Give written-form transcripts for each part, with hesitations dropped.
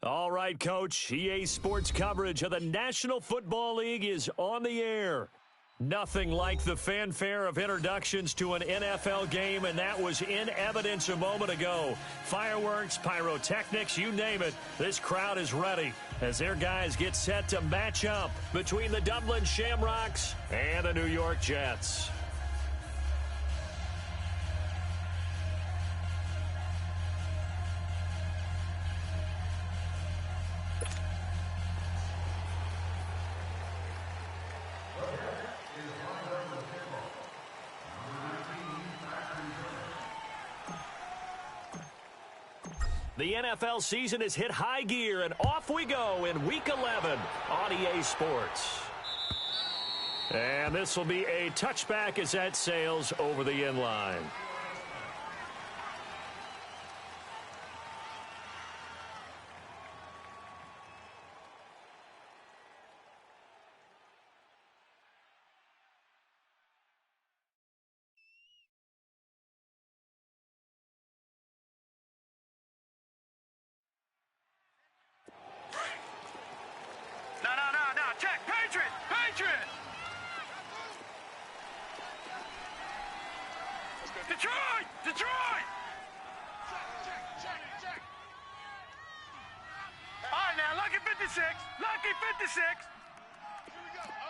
All right, Coach. EA Sports coverage of the National Football League is on the air. Nothing like the fanfare of introductions to an NFL game, and that was in evidence a moment ago. Fireworks, pyrotechnics, you name it. This crowd is ready as their guys get set to match up between the Dublin Shamrocks and the New York Jets. The NFL season has hit high gear, and off we go in Week 11 on EA Sports. And this will be a touchback as that sails over the end line. No, check, Patriot! Detroit! Check. All right, now, Lucky 56.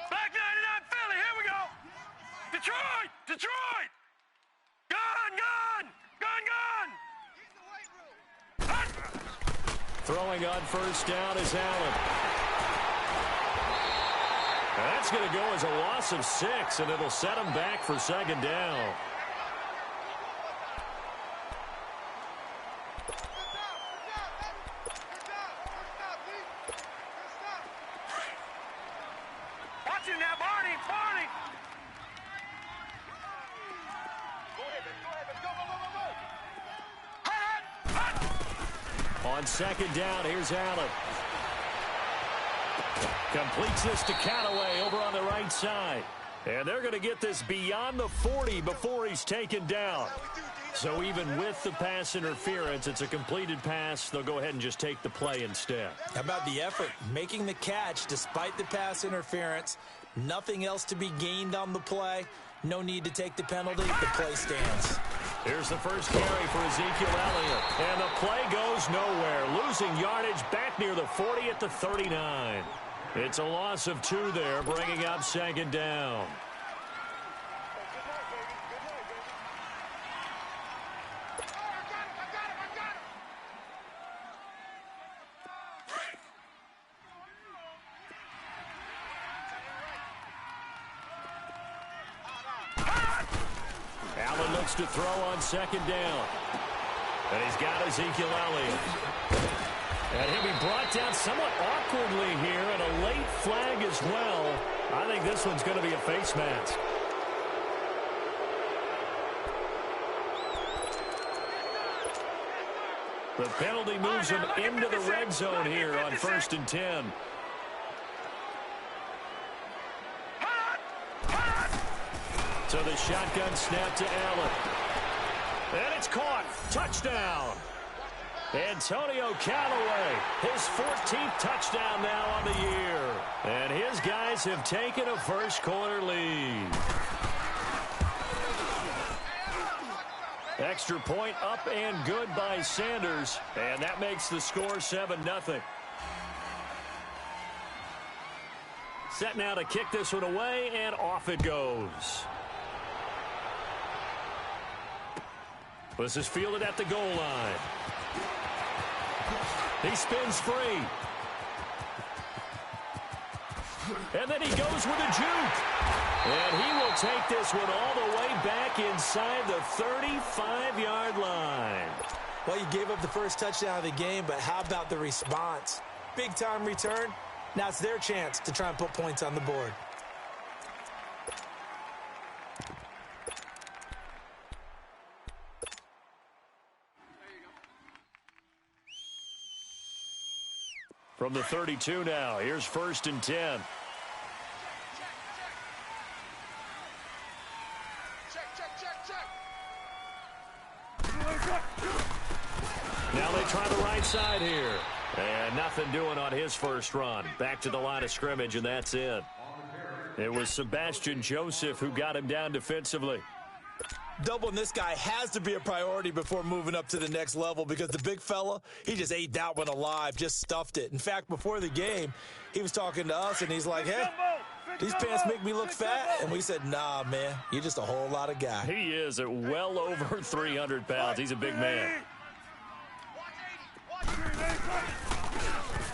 Black 99 Philly, here we go. Detroit! Gun! Throwing on first down is Allen. That's going to go as a loss of 6, and it'll set him back for second down. Watch him now, Barney! Go! On second down, here's Allen. Completes this to Callaway over on the right side. And they're going to get this beyond the 40 before he's taken down. So even with the pass interference, it's a completed pass. They'll go ahead and just take the play instead. How about the effort? Making the catch despite the pass interference. Nothing else to be gained on the play. No need to take the penalty. The play stands. Here's the first carry for Ezekiel Elliott. And the play goes nowhere. Losing yardage back near the 40 at the 39. It's a loss of 2 there, bringing up second down. Allen looks to throw on second down. And he's got Ezekiel Elliott. And he'll be brought down somewhat awkwardly here, and a late flag as well. I think this one's going to be a face mask. The penalty moves him into the red zone here on 1st and 10. So the shotgun snap to Allen. And it's caught. Touchdown. Antonio Callaway, his 14th touchdown now on the year. And his guys have taken a first-quarter lead. Extra point up and good by Sanders. And that makes the score 7-0. Set now to kick this one away, and off it goes. This is fielded at the goal line. He spins free. And then he goes with a juke. And he will take this one all the way back inside the 35-yard line. Well, you gave up the first touchdown of the game, but how about the response? Big-time return. Now it's their chance to try and put points on the board. From the 32 now, here's 1st and 10. Now they try the right side here. And nothing doing on his first run. Back to the line of scrimmage, and that's it. It was Sebastian Joseph who got him down defensively. Doubling this guy has to be a priority before moving up to the next level because the big fella, he just ate that one alive, just stuffed it. In fact, before the game, he was talking to us, and he's like, hey, these pants make me look fat. And we said, nah, man, you're just a whole lot of guy. He is at well over 300 pounds. He's a big man.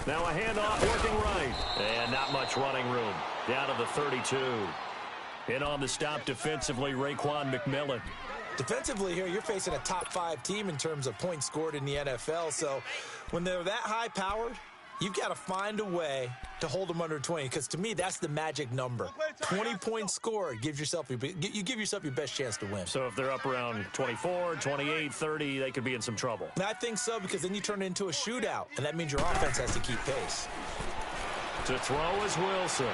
Now a handoff working right. And not much running room. Down to the 32. In on the stop defensively, Raekwon McMillan. Defensively here, you're facing a top-5 team in terms of points scored in the NFL. So when they're that high-powered, you've got to find a way to hold them under 20. Because to me, that's the magic number. 20 points scored you give yourself your best chance to win. So if they're up around 24, 28, 30, they could be in some trouble. And I think so, because then you turn it into a shootout, and that means your offense has to keep pace. To throw is Wilson.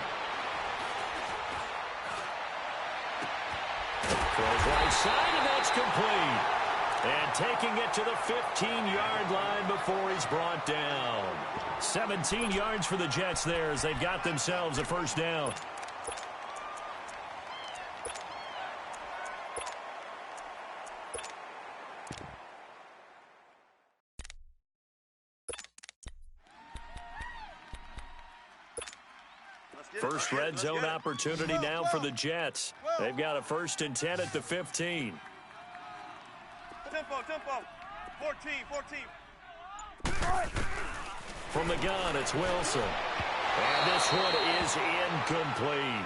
Throws right side, and that's complete. And taking it to the 15-yard line before he's brought down. 17 yards for the Jets there as they've got themselves a first down. First red zone opportunity now for the Jets. They've got a 1st and 10 at the 15. Tempo. 14. From the gun, it's Wilson. And this one is incomplete.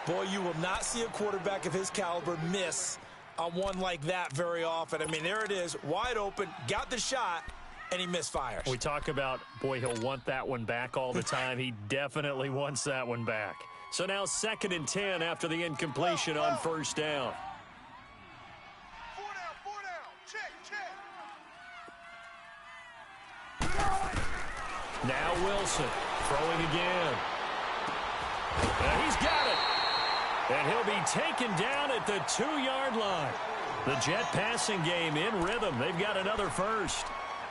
Boy, you will not see a quarterback of his caliber miss on one like that very often. I mean, there it is, wide open, got the shot, and he misfires. We talk about, boy, he'll want that one back all the time. He definitely wants that one back. So now 2nd and 10 after the incompletion on first down. 4 down. Check. Now Wilson throwing again. And he's got it. And he'll be taken down at the 2-yard line. The Jet passing game in rhythm. They've got another first.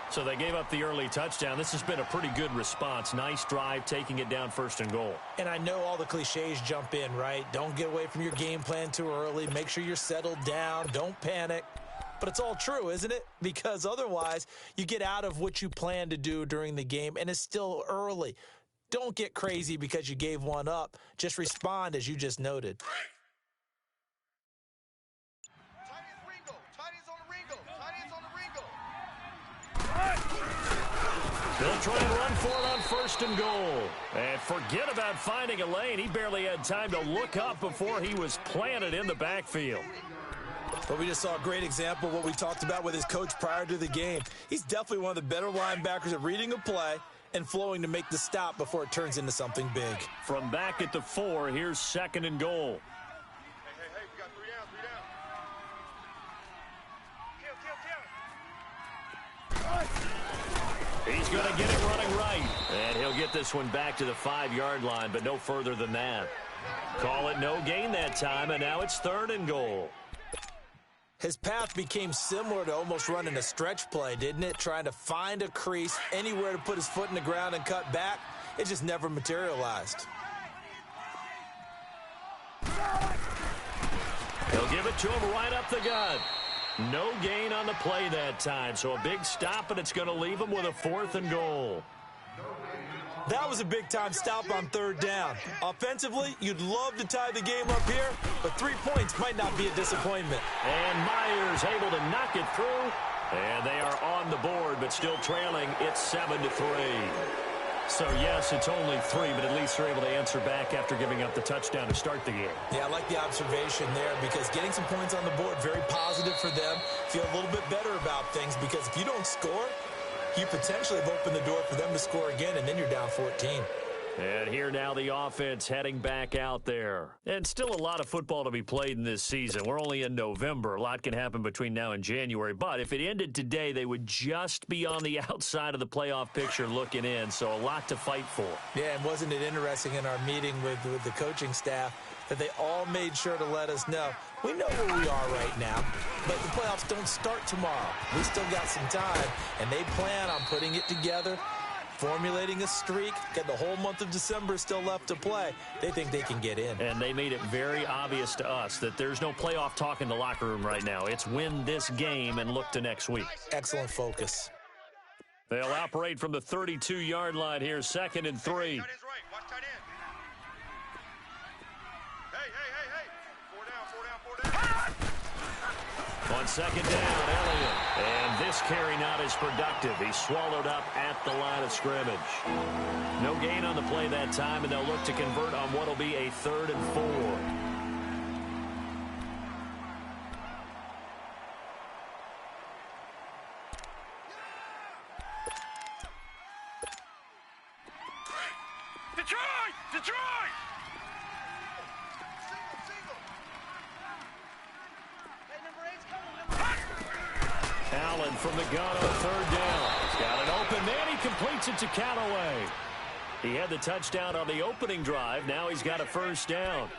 So they gave up the early touchdown. This has been a pretty good response. Nice drive, taking it down 1st and goal. And I know all the cliches jump in, right? Don't get away from your game plan too early. Make sure you're settled down. Don't panic. But it's all true, isn't it? Because otherwise, you get out of what you plan to do during the game, and it's still early. Don't get crazy because you gave one up. Just respond as you just noted. They'll try and run for it on 1st and goal. And forget about finding a lane. He barely had time to look up before he was planted in the backfield. But we just saw a great example of what we talked about with his coach prior to the game. He's definitely one of the better linebackers at reading a play and flowing to make the stop before it turns into something big. From back at the 4, here's 2nd and goal. Hey, we got 3 down. Kill. He's going to get it running right. And he'll get this one back to the 5-yard line, but no further than that. Call it no gain that time, and now it's 3rd and goal. His path became similar to almost running a stretch play, didn't it? Trying to find a crease, anywhere to put his foot in the ground and cut back. It just never materialized. He'll give it to him right up the gut. No gain on the play that time, so a big stop, and it's going to leave him with a 4th and goal. That was a big-time stop on 3rd down. Offensively, you'd love to tie the game up here, but 3 points might not be a disappointment. And Myers able to knock it through, and they are on the board, but still trailing. It's 7-3. So, yes, it's only 3, but at least they're able to answer back after giving up the touchdown to start the game. Yeah, I like the observation there because getting some points on the board, very positive for them. Feel a little bit better about things because if you don't score, you potentially have opened the door for them to score again, and then you're down 14. And here now the offense heading back out there. And still a lot of football to be played in this season. We're only in November. A lot can happen between now and January. But if it ended today, they would just be on the outside of the playoff picture looking in. So a lot to fight for. Yeah, and wasn't it interesting in our meeting with the coaching staff that they all made sure to let us know, we know where we are right now, but the playoffs don't start tomorrow. We still got some time, and they plan on putting it together formulating a streak, get the whole month of December still left to play. They think they can get in. And they made it very obvious to us that there's no playoff talk in the locker room right now. It's win this game and look to next week. Excellent focus. They'll operate from the 32-yard line here, 2nd and 3. Tight end's right. Watch tight end. Hey. 4 down. On 2nd down, Elliott. And this carry not as productive. He's swallowed up at the line of scrimmage. No gain on the play that time, and they'll look to convert on what will be a 3rd and 4. Detroit! Allen from the gun on 3rd down. He's got an open man. He completes it to Callaway. He had the touchdown on the opening drive. Now he's got a 1st down.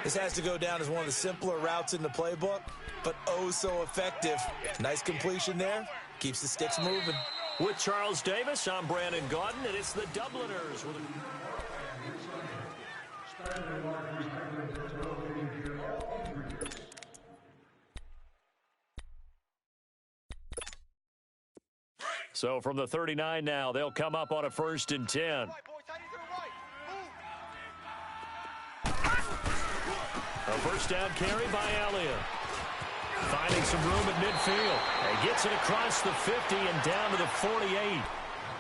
This has to go down as one of the simpler routes in the playbook, but oh so effective. Nice completion there. Keeps the sticks moving. With Charles Davis, I'm Brandon Gaudin, and it's the Dubliners. So from the 39 now, they'll come up on a 1st and 10. A 1st down carry by Elliott. Finding some room at midfield. And gets it across the 50 and down to the 48.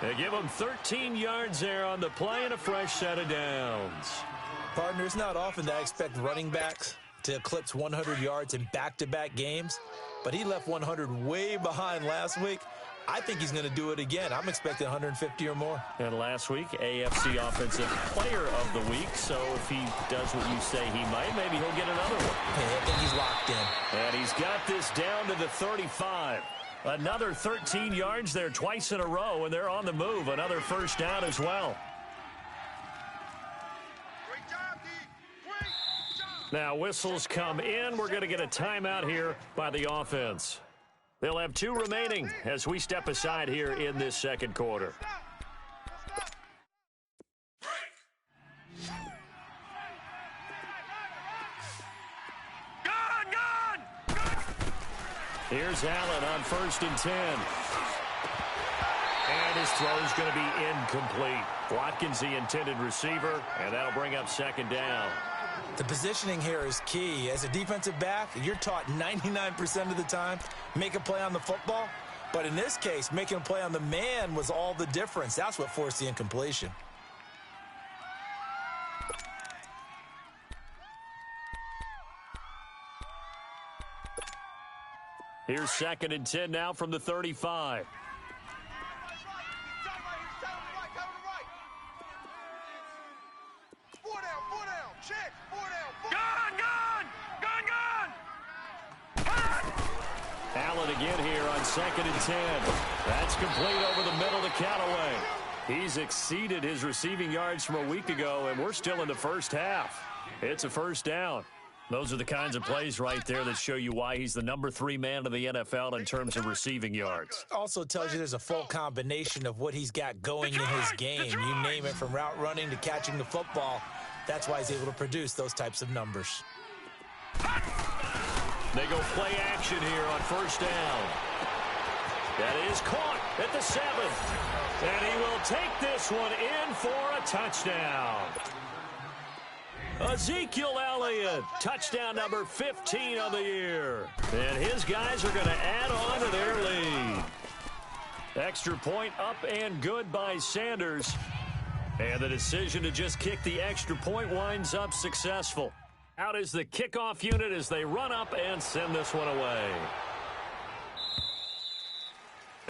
They give him 13 yards there on the play and a fresh set of downs. Partner, it's not often that I expect running backs to eclipse 100 yards in back-to-back games, but he left 100 way behind last week. I think he's going to do it again. I'm expecting 150 or more. And last week, AFC Offensive Player of the Week. So if he does what you say he might, maybe he'll get another one. Hey, I think he's locked in. And he's got this down to the 35. Another 13 yards there twice in a row, and they're on the move. Another 1st down as well. Great job, D. Great job. Now whistles come in. We're going to get a timeout here by the offense. They'll have 2 remaining as we step aside here in this 2nd quarter. Here's Allen on 1st and 10. And his throw's going to be incomplete. Watkins, the intended receiver, and that'll bring up 2nd down. The positioning here is key. As a defensive back, you're taught 99% of the time, make a play on the football. But in this case, making a play on the man was all the difference. That's what forced the incompletion. Here's 2nd and 10 now from the 35. Allen again here on 2nd and 10. That's complete over the middle to Callaway. He's exceeded his receiving yards from a week ago, and we're still in the 1st half. It's a 1st down. Those are the kinds of plays right there that show you why he's the number 3 man in the NFL in terms of receiving yards. Also tells you there's a full combination of what he's got going in his game. You name it, from route running to catching the football. That's why he's able to produce those types of numbers. They go play action here on 1st down. That is caught at the 7th. And he will take this one in for a touchdown. Ezekiel Elliott, touchdown number 15 of the year. And his guys are going to add on to their lead. Extra point up and good by Sanders. And the decision to just kick the extra point winds up successful. Out is the kickoff unit as they run up and send this one away.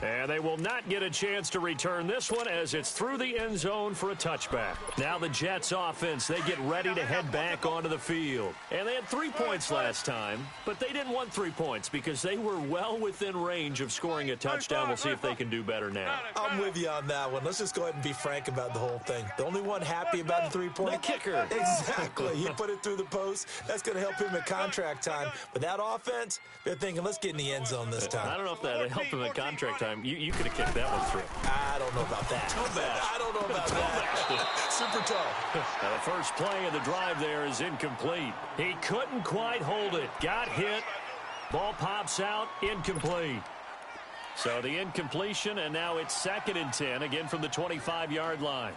And they will not get a chance to return this one as it's through the end zone for a touchback. Now the Jets offense, they get ready to head back onto the field. And they had 3 points last time, but they didn't want 3 points because they were well within range of scoring a touchdown. We'll see if they can do better now. I'm with you on that one. Let's just go ahead and be frank about the whole thing. The only one happy about the 3-point? The kicker. Exactly. He put it through the post. That's going to help him at contract time. But that offense, they're thinking, let's get in the end zone this time. I don't know if that helped him at contract time. time, you could have kicked that one through. I don't know about that. Toe bash. I don't know about that. Super toe. Now, the first play of the drive there is incomplete. He couldn't quite hold it. Got hit. Ball pops out. Incomplete. So the incompletion, and now it's 2nd and 10, again from the 25-yard line.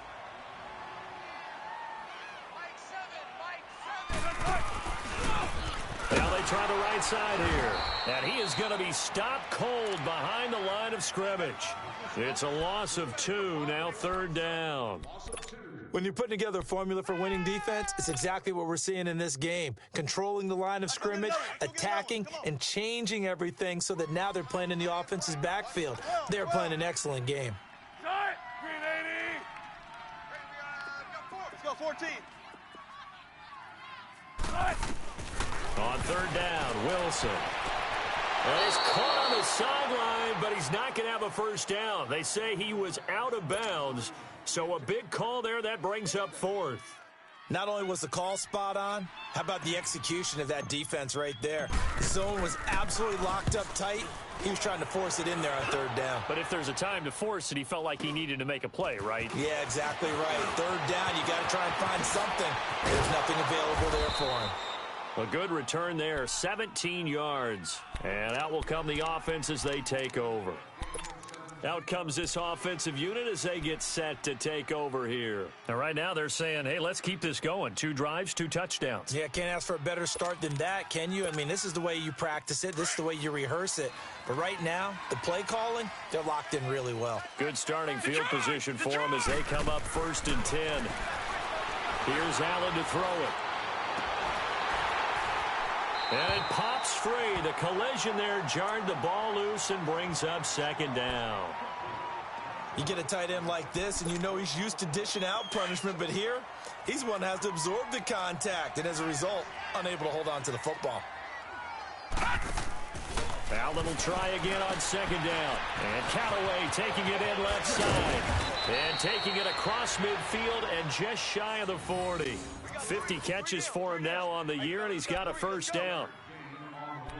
Now they try the right side here. And he is going to be stopped cold behind the line of scrimmage. It's a loss of 2, now 3rd down. When you're putting together a formula for winning defense, it's exactly what we're seeing in this game. Controlling the line of scrimmage, attacking, and changing everything so that now they're playing in the offense's backfield. They're playing an excellent game. Let's go 14. On 3rd down, Wilson. And he's caught on the sideline, but he's not going to have a first down. They say he was out of bounds, so a big call there. That brings up 4th. Not only was the call spot on, how about the execution of that defense right there? The zone was absolutely locked up tight. He was trying to force it in there on 3rd down. But if there's a time to force it, he felt like he needed to make a play, right? Yeah, exactly right. 3rd down, you got to try and find something. There's nothing available there for him. A good return there, 17 yards. And out will come the offense as they take over. Out comes this offensive unit as they get set to take over here. And right now they're saying, hey, let's keep this going. 2 drives, 2 touchdowns. Yeah, can't ask for a better start than that, can you? I mean, this is the way you practice it. This is the way you rehearse it. But right now, the play calling, they're locked in really well. Good starting field position for them as they come up 1st and 10. Here's Allen to throw it. And it pops free. The collision there jarred the ball loose and brings up 2nd down. You get a tight end like this, and you know he's used to dishing out punishment, but here, he's one that has to absorb the contact, and as a result, unable to hold on to the football. Allen will try again on 2nd down. And Callaway taking it in left side. And taking it across midfield and just shy of the 40. 50 catches for him now on the year, and he's got a first down.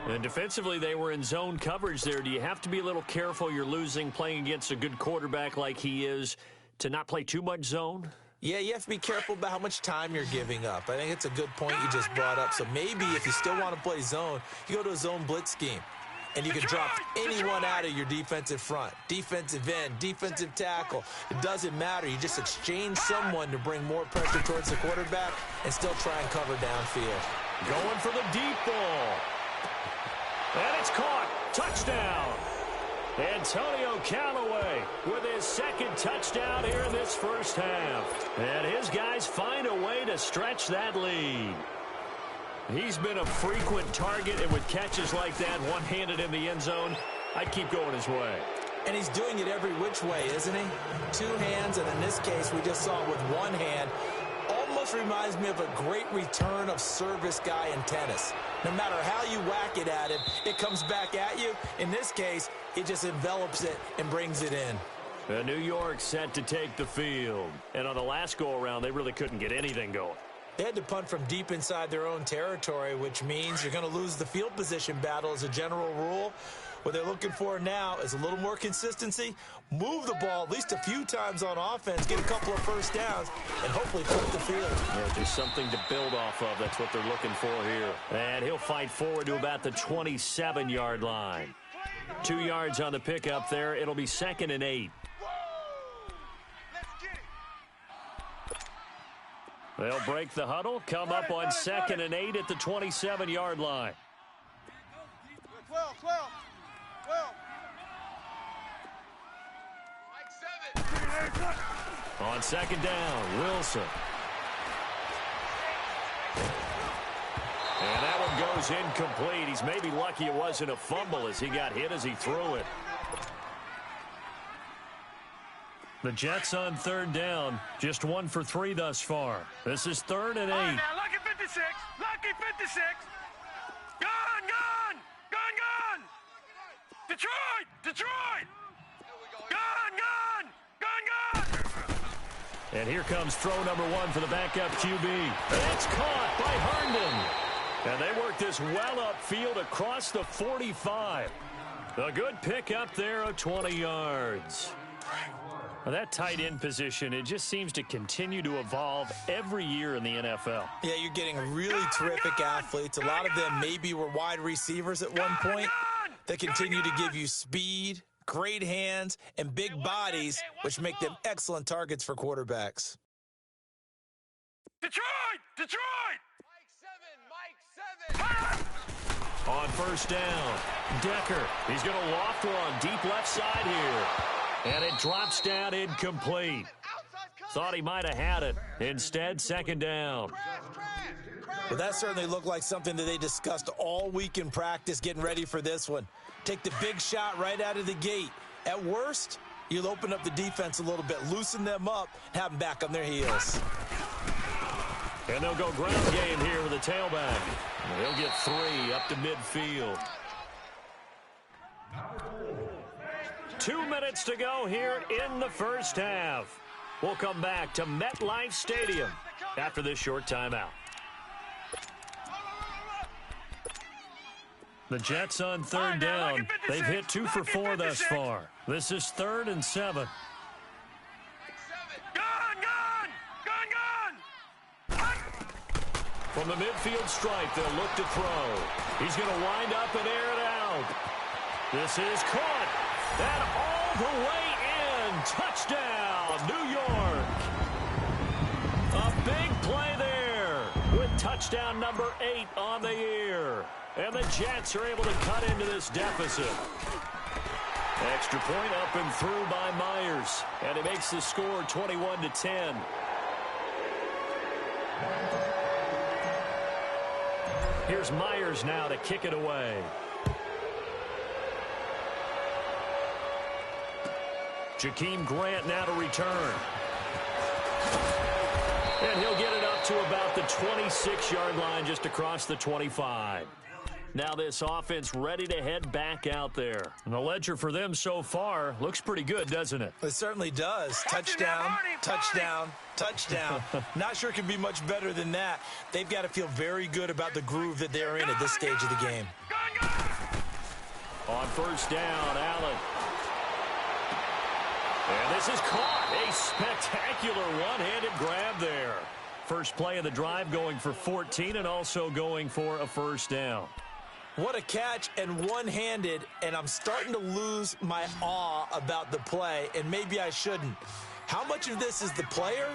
And defensively, they were in zone coverage there. Do you have to be a little careful? You're losing playing against a good quarterback like he is to not play too much zone? Yeah, you have to be careful about how much time you're giving up. I think it's a good point you just brought up. So maybe if you still want to play zone, you go to a zone blitz scheme. And you can drop anyone out of your defensive front. Defensive end, defensive tackle. It doesn't matter. You just exchange someone to bring more pressure towards the quarterback and still try and cover downfield. Going for the deep ball. And it's caught. Touchdown. Antonio Callaway with his 2nd touchdown here in this first half. And his guys find a way to stretch that lead. He's been a frequent target, and with catches like that, one-handed in the end zone, I'd keep going his way. And he's doing it every which way, isn't he? 2 hands, and in this case, we just saw it with 1 hand. Almost reminds me of a great return of service guy in tennis. No matter how you whack it at him, it comes back at you. In this case, he just envelops it and brings it in. New York set to take the field. And on the last go-around, they really couldn't get anything going. They had to punt from deep inside their own territory, which means you're going to lose the field position battle as a general rule. What they're looking for now is a little more consistency, move the ball at least a few times on offense, get a couple of first downs, and hopefully flip the field. Yeah, just something to build off of. That's what they're looking for here. And he'll fight forward to about the 27-yard line. 2 yards on the pickup there. It'll be 2nd and 8. They'll break the huddle, come up on 2nd and 8 at the 27-yard line. 12. On 2nd down, Wilson. And that one goes incomplete. He's maybe lucky it wasn't a fumble as he got hit as he threw it. The Jets on 3rd down, just 1 for 3 thus far. This is 3rd and 8. All right, now, lucky 56. Lucky 56. Gone. Detroit. Gone. And here comes throw number 1 for the backup QB. And it's caught by Herndon. And they work this well upfield across the 45. A good pick up there of 20 yards. Well, that tight end position, it just seems to continue to evolve every year in the NFL. Yeah, you're getting really terrific athletes. A lot of them maybe were wide receivers at one point. They continue to give you speed, great hands, and big bodies, which make them excellent targets for quarterbacks. Detroit! Mike 7! On first down, Decker. He's going to loft one deep left side here. And it drops down incomplete. Thought he might have had it. Instead, second down. Well, that certainly looked like something that they discussed all week in practice getting ready for this one. Take the big shot right out of the gate. At worst, you'll open up the defense a little bit, loosen them up, and have them back on their heels. And they'll go ground game here with the tailback. He'll get 3 up to midfield. 2 minutes to go here in the first half. We'll come back to MetLife Stadium after this short timeout. The Jets on third down. They've hit 2 for 4 thus far. This is 3rd and 7. From the midfield stripe, they'll look to throw. He's going to wind up and air it out. This is caught. And all the way in. Touchdown, New York. A big play there with touchdown number 8 on the year. And the Jets are able to cut into this deficit. Extra point up and through by Myers. And it makes the score 21-10. Here's Myers now to kick it away. Jakeem Grant now to return. And he'll get it up to about the 26-yard line, just across the 25. Now this offense ready to head back out there. And the ledger for them so far looks pretty good, doesn't it? It certainly does. Touchdown, touchdown, touchdown. Not sure it can be much better than that. They've got to feel very good about the groove that they're in at this stage of the game. On first down, Allen. And this is caught. A spectacular one-handed grab there. First play of the drive, going for 14 and also going for a first down. What a catch, and one-handed, and I'm starting to lose my awe about the play, and maybe I shouldn't. How much of this is the player?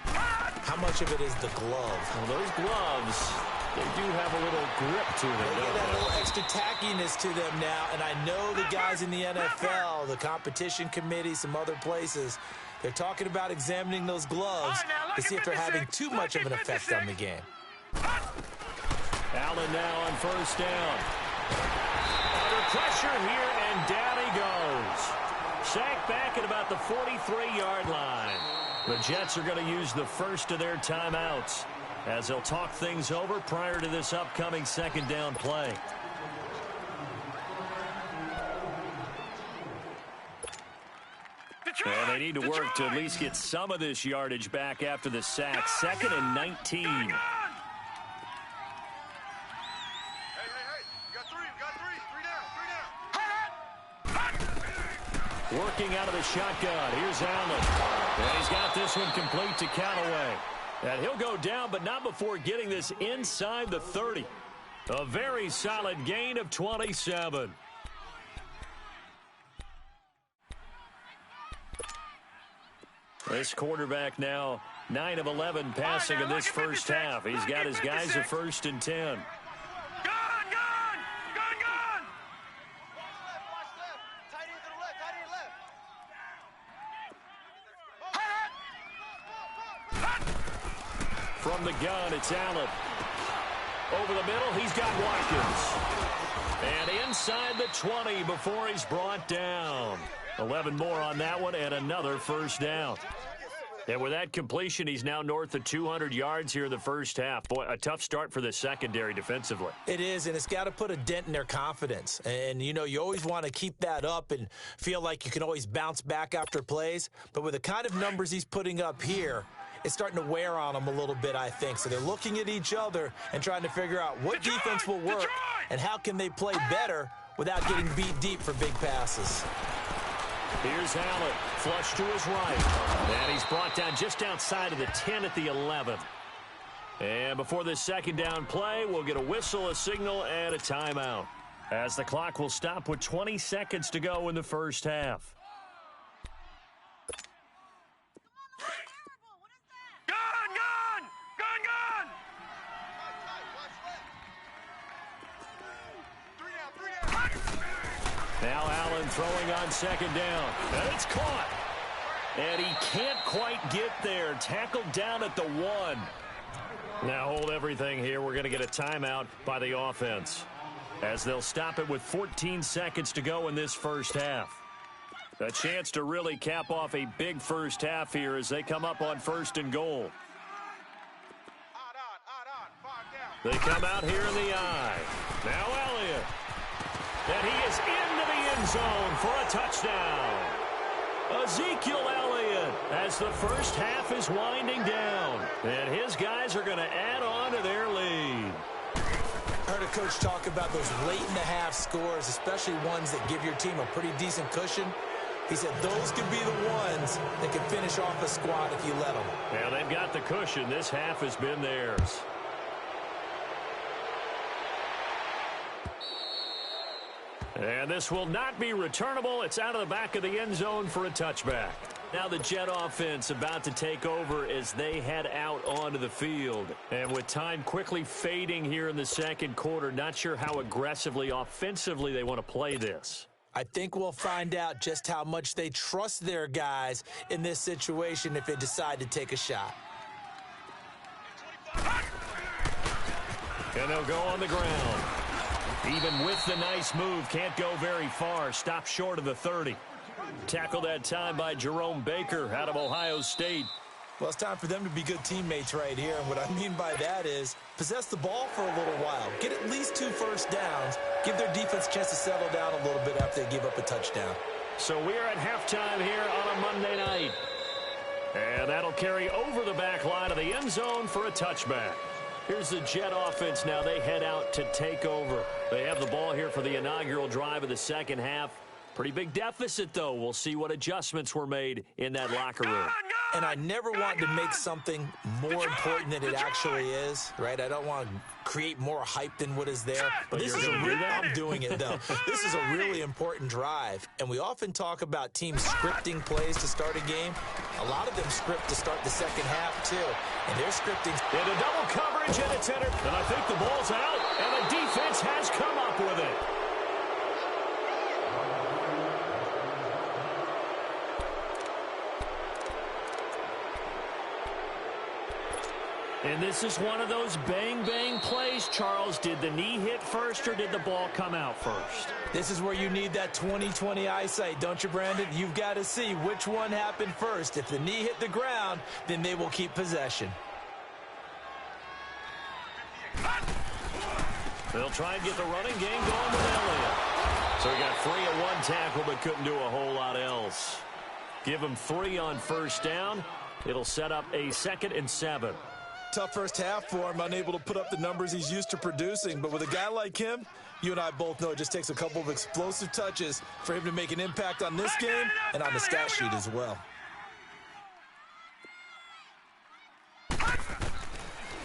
How much of it is the glove? Well, those gloves, they do have a little grip to them. They get that little extra tackiness to them now, and I know the guys in the NFL, the competition committee, some other places, they're talking about examining those gloves to see if they're having too much of an effect on the game. Allen now on first down. Under pressure here, and down he goes. Sacked back at about the 43-yard line. The Jets are going to use the first of their timeouts as they'll talk things over prior to this upcoming second down play. And they need to work to at least get some of this yardage back after the sack. 2nd and 19. Working out of the shotgun. Here's Allen. And he's got this one complete to Callaway. And he'll go down, but not before getting this inside the 30. A very solid gain of 27. This quarterback now 9 of 11 passing in this first half. He's got his guys a 1st and 10. From the gun, it's Allen. Over the middle, he's got Watkins. And inside the 20 before he's brought down. 11 more on that one and another first down. And with that completion, he's now north of 200 yards here in the first half. Boy, a tough start for the secondary defensively. It is, and it's got to put a dent in their confidence. And, you know, you always want to keep that up and feel like you can always bounce back after plays. But with the kind of numbers he's putting up here, it's starting to wear on them a little bit, I think. So they're looking at each other and trying to figure out what defense will work and how can they play better without getting beat deep for big passes. Here's Allen, flush to his right. And he's brought down just outside of the 10 at the 11. And before this second down play, we'll get a whistle, a signal, and a timeout, as the clock will stop with 20 seconds to go in the first half. Now Allen throwing on second down. And it's caught. And he can't quite get there. Tackled down at the 1. Now hold everything here. We're going to get a timeout by the offense, as they'll stop it with 14 seconds to go in this first half. A chance to really cap off a big first half here as they come up on 1st and goal. They come out here in the I. Now Elliott. And he is into the end zone for a touchdown. Ezekiel Elliott, as the first half is winding down. And his guys are going to add on to their lead. I heard a coach talk about those late-in-the-half scores, especially ones that give your team a pretty decent cushion. He said those could be the ones that can finish off a squad if you let them. Now they've got the cushion. This half has been theirs. And this will not be returnable. It's out of the back of the end zone for a touchback. Now the Jet offense about to take over as they head out onto the field. And with time quickly fading here in the second quarter, not sure how aggressively, offensively they want to play this. I think we'll find out just how much they trust their guys in this situation if they decide to take a shot. And they'll go on the ground. Even with the nice move, can't go very far. Stopped short of the 30. Tackled that time by Jerome Baker out of Ohio State. Well, it's time for them to be good teammates right here. And what I mean by that is possess the ball for a little while. Get at least 2 first downs. Give their defense a chance to settle down a little bit after they give up a touchdown. So we're at halftime here on a Monday night. And that'll carry over the back line of the end zone for a touchback. Here's the Jet offense now. They head out to take over. They have the ball here for the inaugural drive of the second half. Pretty big deficit, though. We'll see what adjustments were made in that locker room. And I never want to make something more important than it actually is, right? I don't want to create more hype than what is there. But this is I'm doing it, though. This is a really important drive. And we often talk about teams scripting plays to start a game. A lot of them script to start the second half, too. And they're scripting. Into double coverage, and it's entered. And I think the ball's out, and the defense has come up with it. And this is one of those bang-bang plays, Charles. Did the knee hit first or did the ball come out first? This is where you need that 20/20 eyesight, don't you, Brandon? You've got to see which one happened first. If the knee hit the ground, then they will keep possession. They'll try and get the running game going with Elliott. So he got 3 at one tackle but couldn't do a whole lot else. Give him 3 on first down. It'll set up a 2nd and 7. Tough first half for him, unable to put up the numbers he's used to producing. But with a guy like him, you and I both know it just takes a couple of explosive touches for him to make an impact on this game and on the stat sheet as well.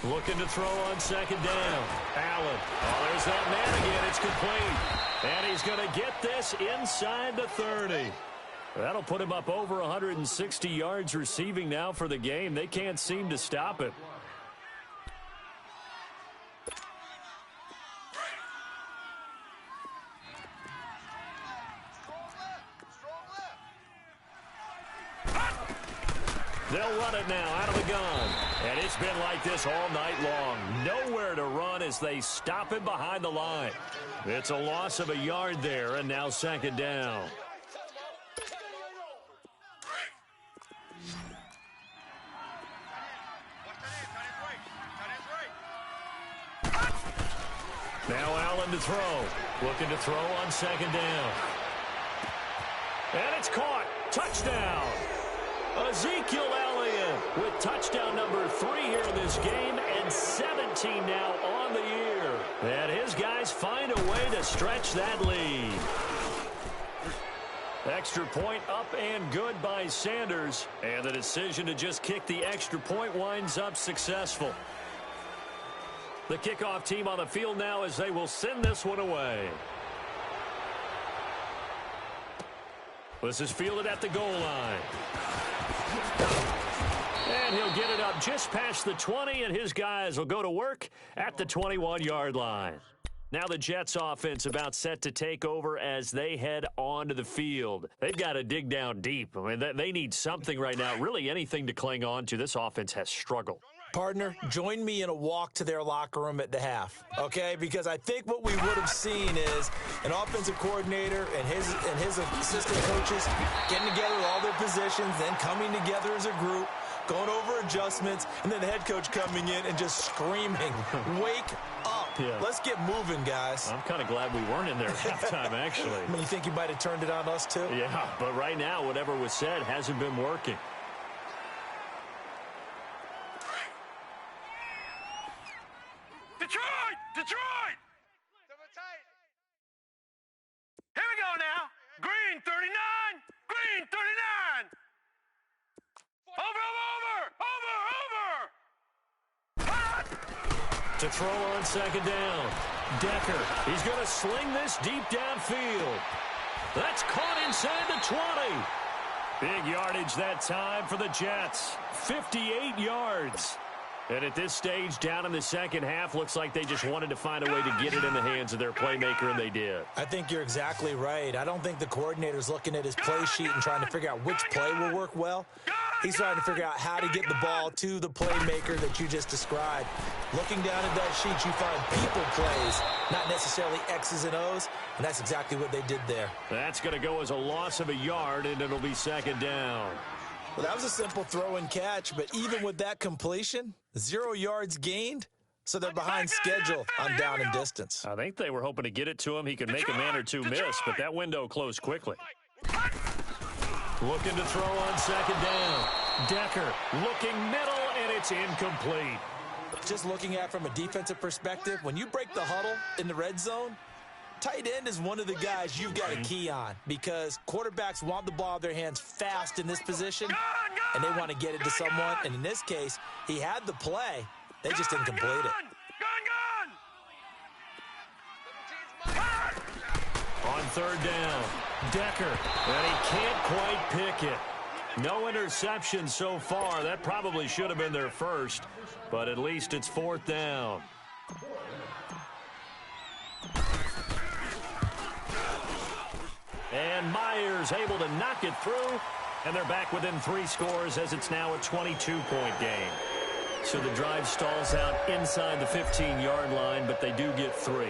Looking to throw on second down. Allen. Oh, there's that man again. It's complete. And he's going to get this inside the 30. That'll put him up over 160 yards receiving now for the game. They can't seem to stop it. They'll run it now out of the gun. And it's been like this all night long. Nowhere to run as they stop it behind the line. It's a loss of a yard there, and now second down. Now Allen to throw. Looking to throw on second down. And it's caught. Touchdown. Ezekiel Elliott with touchdown number 3 here in this game and 17 now on the year. And his guys find a way to stretch that lead. Extra point up and good by Sanders. And the decision to just kick the extra point winds up successful. The kickoff team on the field now as they will send this one away. This is fielded at the goal line. And he'll get it up just past the 20, and his guys will go to work at the 21-yard line. Now the Jets offense about set to take over as they head onto the field. They've got to dig down deep. I mean, they need something right now, really anything to cling on to. This offense has struggled. Partner, join me in a walk to their locker room at the half, okay? Because I think what we would have seen is an offensive coordinator and his assistant coaches getting together with all their positions, then coming together as a group, going over adjustments, and then the head coach coming in and just screaming, wake up. Yeah. Let's get moving, guys. I'm kind of glad we weren't in there at halftime, actually. I mean, you think you might have turned it on us, too? Yeah, but right now, whatever was said hasn't been working. Detroit! Detroit! Here we go now. Green 39. Green 39. Over. To throw on second down. Decker. He's going to sling this deep downfield. That's caught inside the 20. Big yardage that time for the Jets. 58 yards. And at this stage, down in the second half, looks like they just wanted to find a way to get it in the hands of their playmaker, and they did. I think you're exactly right. I don't think the coordinator's looking at his play sheet and trying to figure out which play will work well. He's trying to figure out how to get the ball to the playmaker that you just described. Looking down at that sheet, you find people plays, not necessarily X's and O's, and that's exactly what they did there. That's going to go as a loss of a yard, and it'll be second down. Well, that was a simple throw and catch, but even with that completion, 0 yards gained, so they're behind schedule on down and distance. I think they were hoping to get it to him. He could make a man or two miss, but that window closed quickly. Looking to throw on second down. Decker looking middle, and it's incomplete. Just looking at it from a defensive perspective, when you break the huddle in the red zone, tight end is one of the guys you've got to key on because quarterbacks want the ball in their hands fast in this position, and they want to get it to someone. And in this case, he had the play. They just didn't complete it. On third down, Decker, and he can't quite pick it. No interception so far. That probably should have been their first, but at least it's fourth down. And Myers able to knock it through, and they're back within 3 scores as it's now a 22-point game. So the drive stalls out inside the 15-yard line, but they do get 3.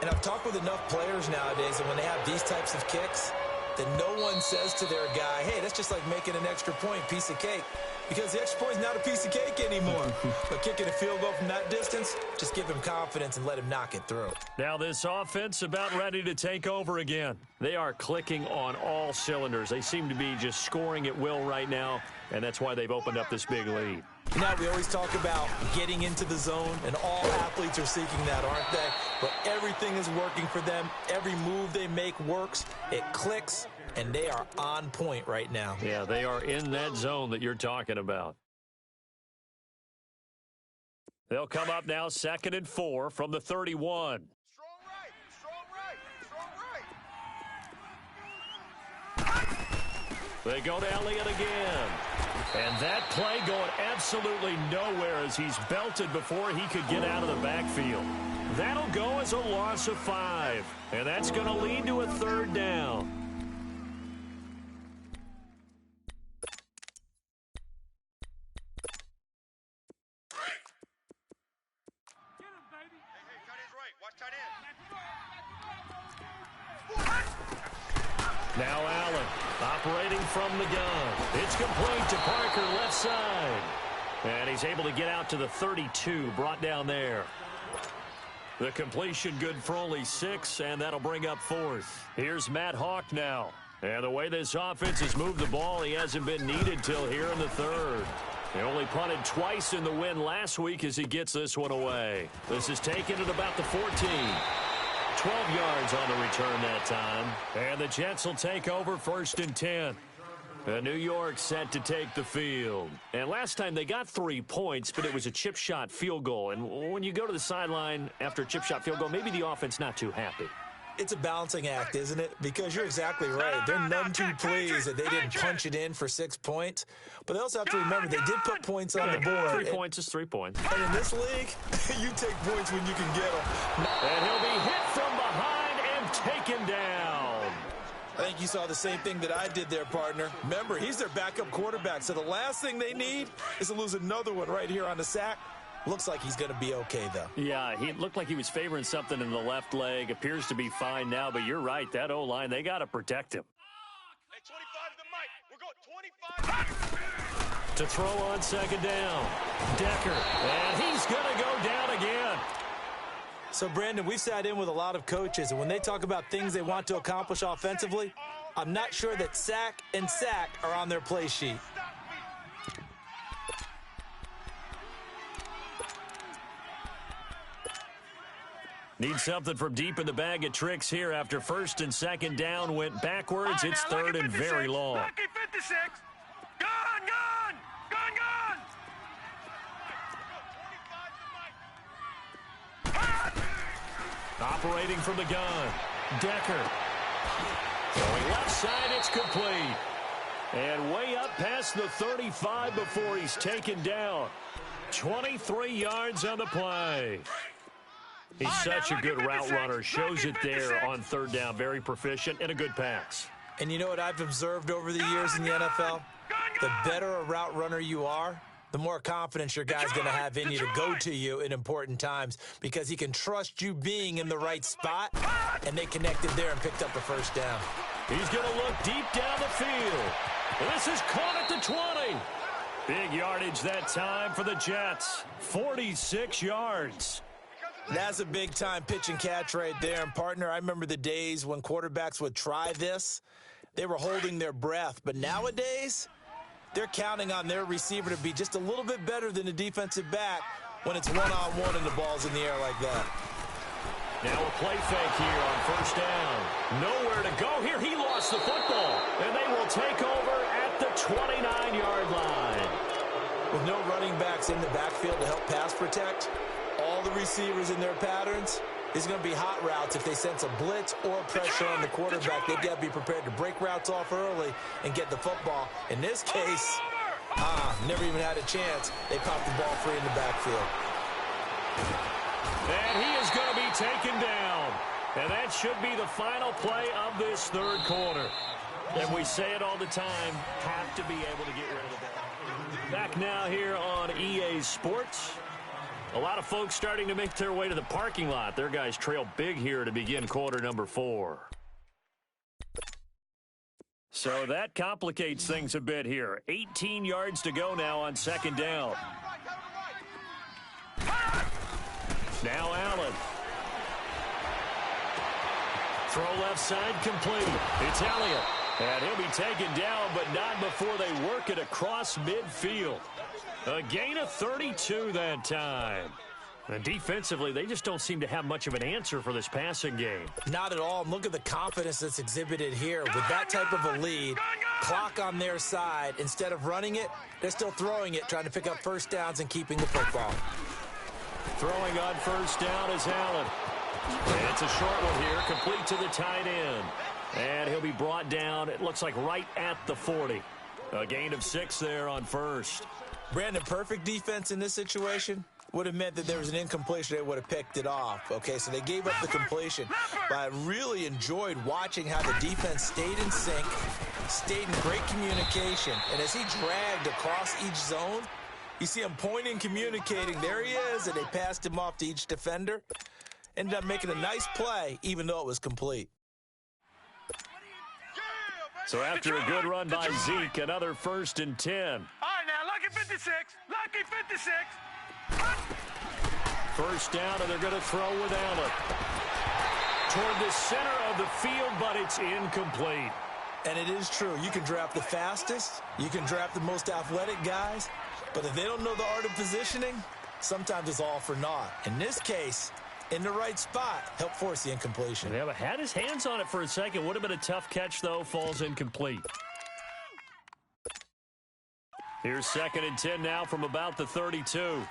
And I've talked with enough players nowadays that when they have these types of kicks, that no one says to their guy, hey, that's just like making an extra point, piece of cake. Because the extra point is not a piece of cake anymore. But kicking a field goal from that distance, just give him confidence and let him knock it through. Now this offense about ready to take over again. They are clicking on all cylinders. They seem to be just scoring at will right now, and that's why they've opened up this big lead. Now, we always talk about getting into the zone, and all athletes are seeking that, aren't they? But everything is working for them. Every move they make works. It clicks, and they are on point right now. Yeah, they are in that zone that you're talking about. They'll come up now 2nd and 4 from the 31. They go to Elliott again. And that play going absolutely nowhere as he's belted before he could get out of the backfield. That'll go as a loss of 5. And that's going to lead to a 3rd down. Now Allen operating from the gun. It's complete to Parker left side. And he's able to get out to the 32, brought down there. The completion good for only 6, and that'll bring up 4th. Here's Matt Hawk now. And the way this offense has moved the ball, he hasn't been needed till here in the 3rd. He only punted twice in the win last week as he gets this one away. This is taken at about the 14. 12 yards on the return that time. And the Jets will take over 1st and 10. New York set to take the field. And last time they got 3 points, but it was a chip shot field goal. And when you go to the sideline after a chip shot field goal, maybe the offense not too happy. It's a balancing act, isn't it? Because you're exactly right. They're none too pleased that they didn't punch it in for 6 points. But they also have to remember they did put points on the board. 3 points is 3 points. And in this league, you take points when you can get them. And he'll be hit from behind and taken down. I think you saw the same thing that I did there, partner. Remember, he's their backup quarterback, so the last thing they need is to lose another one right here on the sack. Looks like he's going to be okay, though. Yeah, he looked like he was favoring something in the left leg. Appears to be fine now, but you're right. That O-line, they got to protect him. Hey, 25 to Mike. We're going 25. To throw on 2nd down. Decker, and he's going to go down again. So, Brandon, we've sat in with a lot of coaches, and when they talk about things they want to accomplish offensively, I'm not sure that sack and sack are on their play sheet. Need something from deep in the bag of tricks here after 1st and 2nd down went backwards. It's 3rd and very long. Lucky 56. Gone, gone, gone, gone. Operating from the gun. Decker. Going left side, it's complete. And way up past the 35 before he's taken down. 23 yards on the play. He's such a good route runner. Shows it there on 3rd down. Very proficient and a good pass. And you know what I've observed over the years in the NFL? The better a route runner you are, the more confidence your guy's going to have in you to go to you in important times because he can trust you being in the right spot, and they connected there and picked up a 1st down. He's going to look deep down the field. And this is caught at the 20. Big yardage that time for the Jets. 46 yards. That's a big-time pitch and catch right there. And, partner, I remember the days when quarterbacks would try this. They were holding their breath. But nowadays, they're counting on their receiver to be just a little bit better than the defensive back when it's one-on-one and the ball's in the air like that. Now a play fake here on 1st down. Nowhere to go here. He lost the football. And they will take over at the 29-yard line. With no running backs in the backfield to help pass protect, all the receivers in their patterns is going to be hot routes if they sense a blitz or pressure on the quarterback. They've got to be prepared to break routes off early and get the football. In this case, never even had a chance. They popped the ball free in the backfield. And he is going to be taken down. And that should be the final play of this 3rd quarter. And we say it all the time, have to be able to get rid of the ball. Back now here on EA Sports. A lot of folks starting to make their way to the parking lot. Their guys trail big here to begin quarter number 4. So that complicates things a bit here. 18 yards to go now on 2nd down. Now Allen. Throw left side complete. It's Elliott. And he'll be taken down, but not before they work it across midfield. A gain of 32 that time. And defensively, they just don't seem to have much of an answer for this passing game. Not at all. And look at the confidence that's exhibited here. With that type of a lead, clock on their side, instead of running it, they're still throwing it, trying to pick up 1st downs and keeping the football. Throwing on 1st down is Allen. And it's a short one here, complete to the tight end. And he'll be brought down, it looks like right at the 40. A gain of 6 there on 1st. Brandon, perfect defense in this situation would have meant that there was an incompletion. They would have picked it off. Okay, so they gave up the completion. But I really enjoyed watching how the defense stayed in sync, stayed in great communication. And as he dragged across each zone, you see him pointing, communicating. There he is, and they passed him off to each defender. Ended up making a nice play, even though it was complete. So after a good run by Zeke, another 1st and 10. All right, now, lucky 56. Lucky 56. 1st down, and they're going to throw with Allen. Toward the center of the field, but it's incomplete. And it is true. You can draft the fastest. You can draft the most athletic guys. But if they don't know the art of positioning, sometimes it's all for naught. In this case, in the right spot. Help force the incompletion. Yeah, but had his hands on it for a second. Would have been a tough catch, though. Falls incomplete. Here's 2nd and 10 now from about the 32.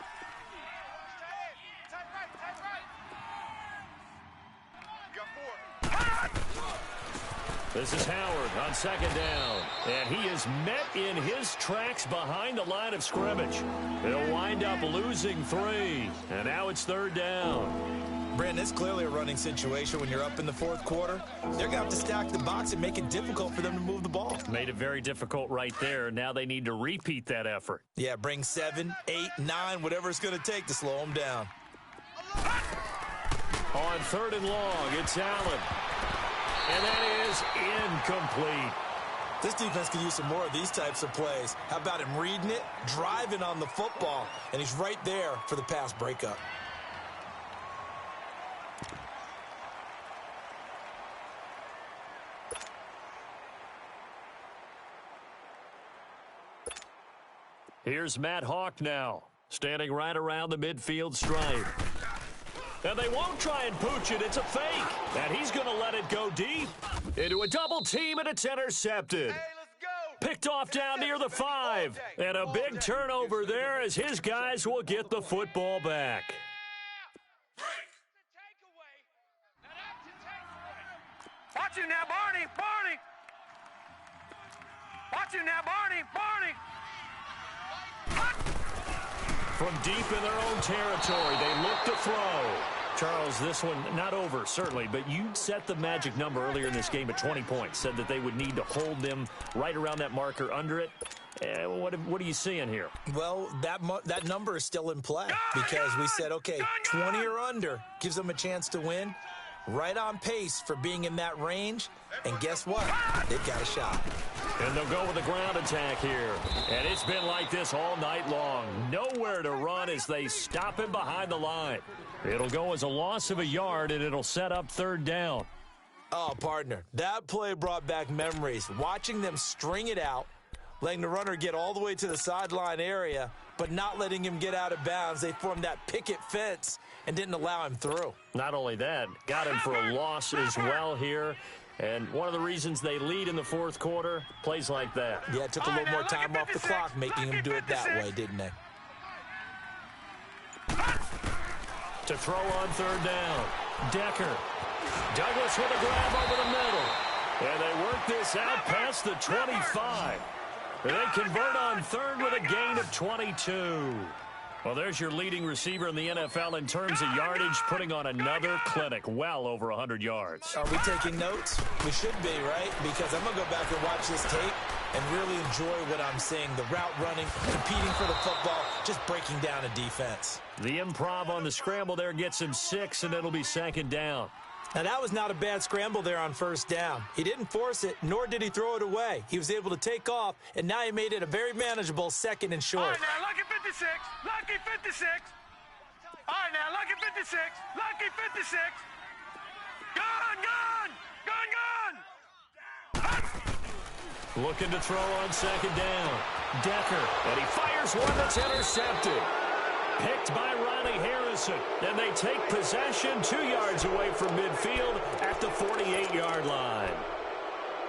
This is Howard on 2nd down. And he is met in his tracks behind the line of scrimmage. He'll wind up losing 3. And now it's 3rd down. Brandon, it's clearly a running situation when you're up in the 4th quarter. They're going to have to stack the box and make it difficult for them to move the ball. Made it very difficult right there. Now they need to repeat that effort. Yeah, bring 7, 8, 9, whatever it's going to take to slow them down. On 3rd and long, it's Allen. And that is incomplete. This defense could use some more of these types of plays. How about him reading it, driving on the football, and he's right there for the pass breakup. Here's Matt Hawk now, standing right around the midfield stripe. And they won't try and pooch it. It's a fake. And he's going to let it go deep into a double team, and it's intercepted. Hey, let's go. Picked off down near the 5. And a big turnover there as his guys will get the football back. Watch him now, Barney. Barney. Watch him now, Barney. Barney. From deep in their own territory, they look to throw. Charles, this one not over, certainly, but you set the magic number earlier in this game at 20 points, said that they would need to hold them right around that marker under it. What are you seeing here? Well, that number is still in play because we said, okay, 20 or under gives them a chance to win. Right on pace for being in that range. And guess what? They've got a shot. And they'll go with a ground attack here. And it's been like this all night long. Nowhere to run as they stop him behind the line. It'll go as a loss of a yard, and it'll set up 3rd down. Oh, partner, that play brought back memories. Watching them string it out, letting the runner get all the way to the sideline area, but not letting him get out of bounds. They formed that picket fence and didn't allow him through. Not only that, got him for a loss as well here. And one of the reasons they lead in the 4th quarter, plays like that. Yeah, it took a little more time off the clock, making him do it that way, didn't they? To throw on 3rd down. Decker. Douglas with a grab over the middle. And they work this out past the 25. And they convert on 3rd with a gain of 22. Well, there's your leading receiver in the NFL in terms of yardage, putting on another clinic, well over 100 yards. Are we taking notes? We should be, right? Because I'm going to go back and watch this tape and really enjoy what I'm seeing. The route running, competing for the football, just breaking down a defense. The improv on the scramble there gets him 6, and it'll be 2nd down. Now, that was not a bad scramble there on 1st down. He didn't force it, nor did he throw it away. He was able to take off, and now he made it a very manageable 2nd and short. All right, now, lucky 56. Lucky 56. All right, now, lucky 56. Lucky 56. Gone, gone. Gone, gone. Looking to throw on 2nd down. Decker, and he fires one that's intercepted. Picked by Ronnie Harrison. And they take possession 2 yards away from midfield at the 48-yard line.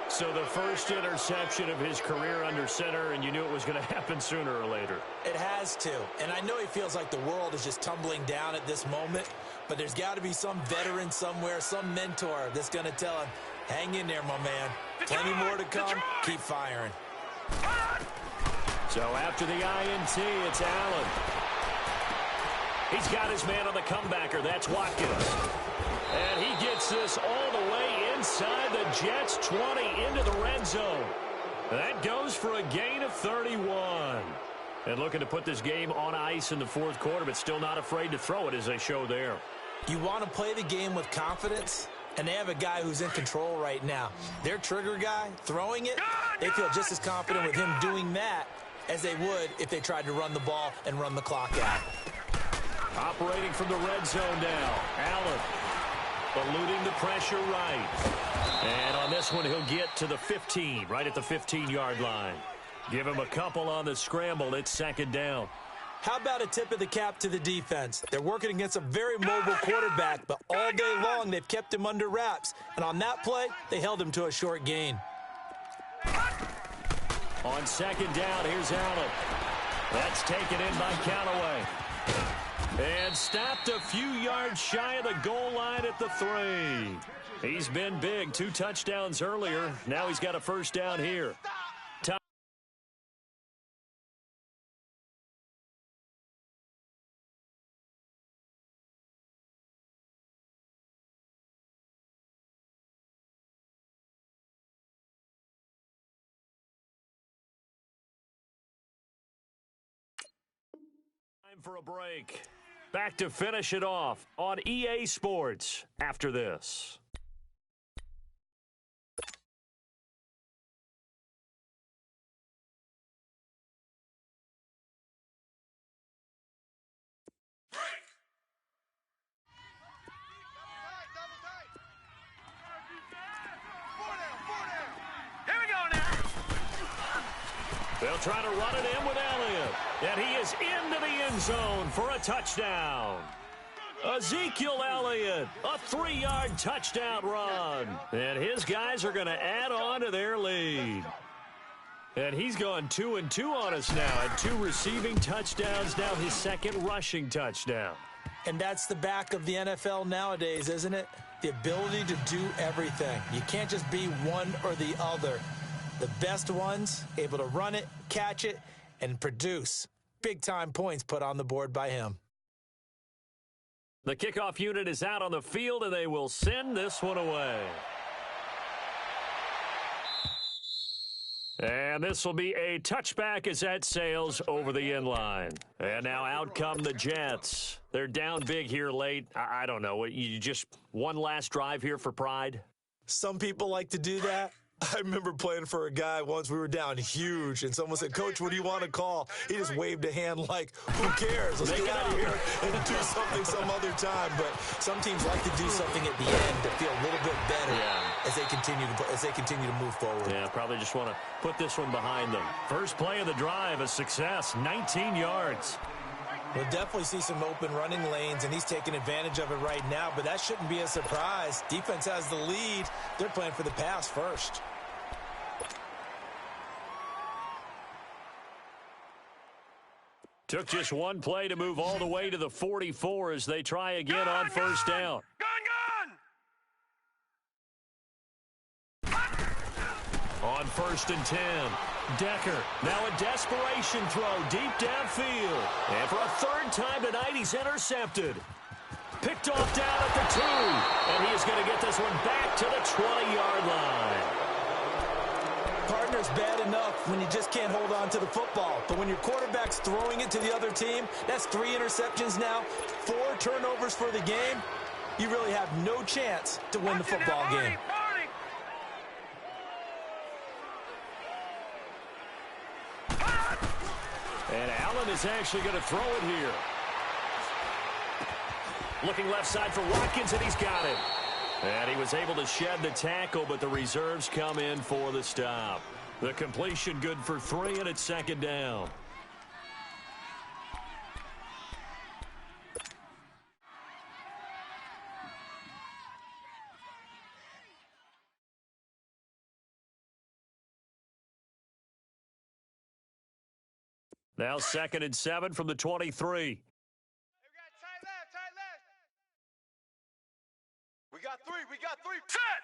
So the first interception of his career under center, and you knew it was going to happen sooner or later. It has to. And I know he feels like the world is just tumbling down at this moment, but there's got to be some veteran somewhere, some mentor that's going to tell him, hang in there, my man. Plenty more to come. Keep firing. So after the INT, it's Allen. He's got his man on the comebacker. That's Watkins. And he gets this all the way inside the Jets' 20 into the red zone. That goes for a gain of 31. And looking to put this game on ice in the 4th quarter, but still not afraid to throw it as they show there. You want to play the game with confidence, and they have a guy who's in control right now. Their trigger guy, throwing it, they feel just as confident with him doing that as they would if they tried to run the ball and run the clock out. Operating from the red zone now, Allen eluding the pressure right. And on this one, he'll get to the 15, right at the 15-yard line. Give him a couple on the scramble. It's 2nd down. How about a tip of the cap to the defense? They're working against a very mobile quarterback, but all day long they've kept him under wraps. And on that play, they held him to a short gain. On second down, here's Allen. That's taken in by Callaway. And stopped a few yards shy of the goal line at the 3. He's been big. 2 touchdowns earlier. Now he's got a first down here. Time for a break. Back to finish it off on EA Sports after this. They'll try to run it in with Elliott. And he is into the end zone for a touchdown. Ezekiel Elliott, a 3-yard touchdown run. And his guys are going to add on to their lead. And he's gone 2-2 on us now. And 2 receiving touchdowns, now his second rushing touchdown. And that's the back of the NFL nowadays, isn't it? The ability to do everything. You can't just be one or the other. The best ones, able to run it, catch it, and produce big-time points put on the board by him. The kickoff unit is out on the field, and they will send this one away. And this will be a touchback as that sails over the end line. And now out come the Jets. They're down big here late. I don't know. You just one last drive here for pride? Some people like to do that. I remember playing for a guy once. We were down huge, and someone said, "Coach, what do you want to call?" He just waved a hand like, "Who cares? Let's get out of here and do something some other time." But some teams like to do something at the end to feel a little bit better as they continue to move forward. Yeah, probably just want to put this one behind them. First play of the drive, a success, 19 yards. We'll definitely see some open running lanes, and he's taking advantage of it right now, but that shouldn't be a surprise. Defense has the lead. They're playing for the pass first. Took just one play to move all the way to the 44 as they try again on first down. On 1st and 10, Decker, now a desperation throw deep downfield. And for a 3rd time tonight, he's intercepted. Picked off down at the 2, and he is going to get this one back to the 20-yard line. Partner's bad enough when you just can't hold on to the football. But when your quarterback's throwing it to the other team, that's 3 interceptions now, 4 turnovers for the game. You really have no chance to win the football game. And Allen is actually going to throw it here. Looking left side for Watkins, and he's got it. And he was able to shed the tackle, but the reserves come in for the stop. The completion good for 3, and it's 2nd down. Now 2nd and 7 from the 23. We got three. Set.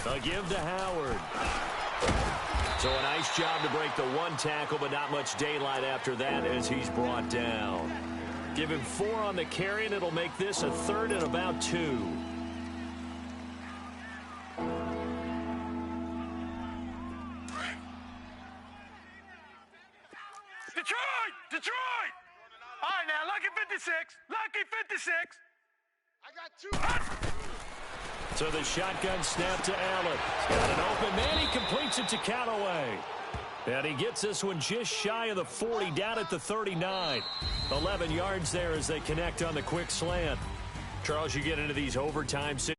3-19. A give to Howard. So a nice job to break the 1 tackle, but not much daylight after that as he's brought down. Give him 4 on the carry, and it'll make this a 3rd and about 2. Detroit! All right, now, lucky 56. I got 2. So the shotgun snap to Allen. He's got an open man. He completes it to Callaway. And he gets this one just shy of the 40, down at the 39. 11 yards there as they connect on the quick slant. Charles, you get into these overtime situations.